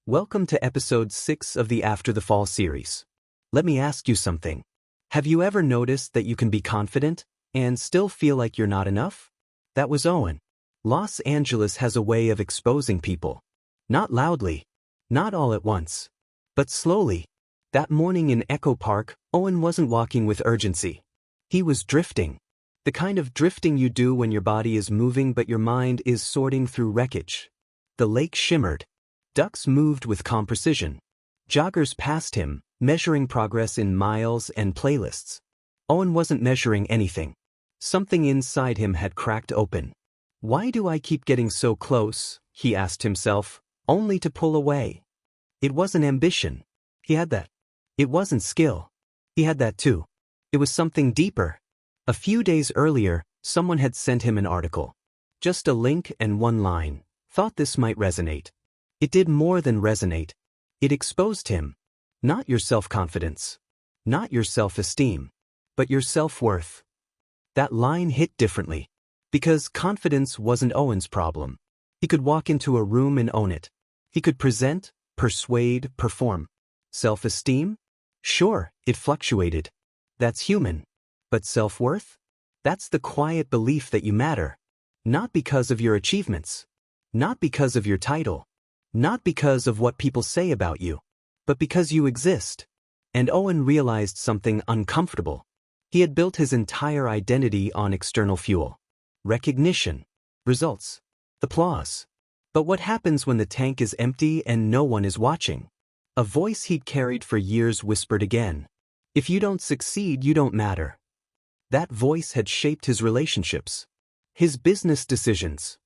Welcome to episode 6 of the After the Fall series. Let me ask you something. Have you ever noticed that you can be confident and still feel like you're not enough? That was Owen. Los Angeles has a way of exposing people. Not loudly, not all at once, but slowly. That morning in Echo Park, Owen wasn't walking with urgency. He was drifting. The kind of drifting you do when your body is moving but your mind is sorting through wreckage. The lake shimmered. Ducks moved with calm precision. Joggers passed him, measuring progress in miles and playlists. Owen wasn't measuring anything. Something inside him had cracked open. Why do I keep getting so close, he asked himself, only to pull away? It wasn't ambition. He had that. It wasn't skill. He had that too. It was something deeper. A few days earlier, someone had sent him an article. Just a link and one line. Thought this might resonate. It did more than resonate. It exposed him. Not your self-confidence. Not your self-esteem. But your self-worth. That line hit differently. Because confidence wasn't Owen's problem. He could walk into a room and own it. He could present, persuade, perform. Self-esteem? Sure, it fluctuated. That's human. But self-worth? That's the quiet belief that you matter. Not because of your achievements. Not because of your title. Not because of what people say about you, but because you exist. And Owen realized something uncomfortable. He had built his entire identity on external fuel. Recognition, results, applause. But what happens when the tank is empty and no one is watching? A voice he'd carried for years whispered again. If you don't succeed, you don't matter. That voice had shaped his relationships, his business decisions,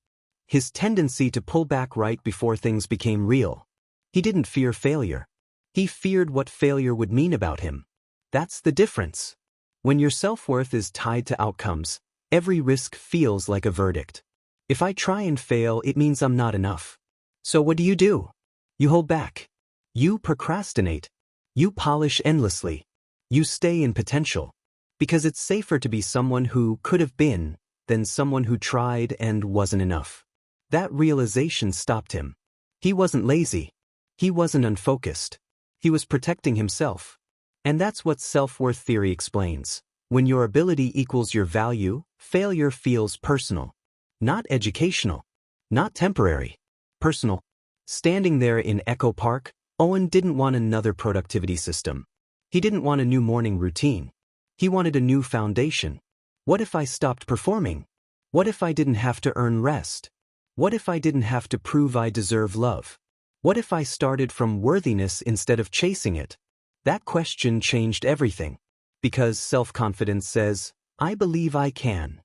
his tendency to pull back right before things became real. He didn't fear failure. He feared what failure would mean about him. That's the difference. When your self-worth is tied to outcomes, every risk feels like a verdict. If I try and fail, it means I'm not enough. So what do? You hold back. You procrastinate. You polish endlessly. You stay in potential. Because it's safer to be someone who could have been than someone who tried and wasn't enough. That realization stopped him. He wasn't lazy. He wasn't unfocused. He was protecting himself. And that's what self-worth theory explains. When your ability equals your value, failure feels personal. Not educational. Not temporary. Personal. Standing there in Echo Park, Owen didn't want another productivity system. He didn't want a new morning routine. He wanted a new foundation. What if I stopped performing? What if I didn't have to earn rest? What if I didn't have to prove I deserve love? What if I started from worthiness instead of chasing it? That question changed everything. Because self-confidence says, I believe I can.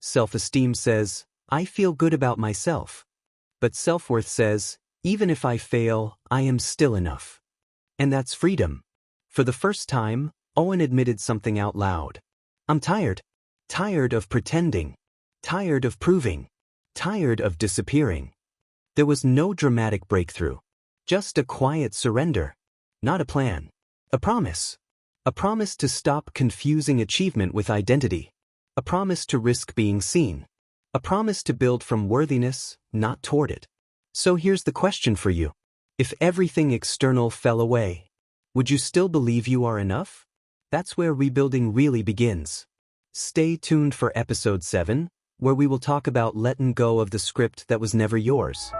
Self-esteem says, I feel good about myself. But self-worth says, even if I fail, I am still enough. And that's freedom. For the first time, Owen admitted something out loud. I'm tired. Tired of pretending. Tired of proving. Tired of disappearing. There was no dramatic breakthrough. Just a quiet surrender. Not a plan. A promise. A promise to stop confusing achievement with identity. A promise to risk being seen. A promise to build from worthiness, not toward it. So here's the question for you. If everything external fell away, would you still believe you are enough? That's where rebuilding really begins. Stay tuned for episode 7, where we will talk about letting go of the script that was never yours.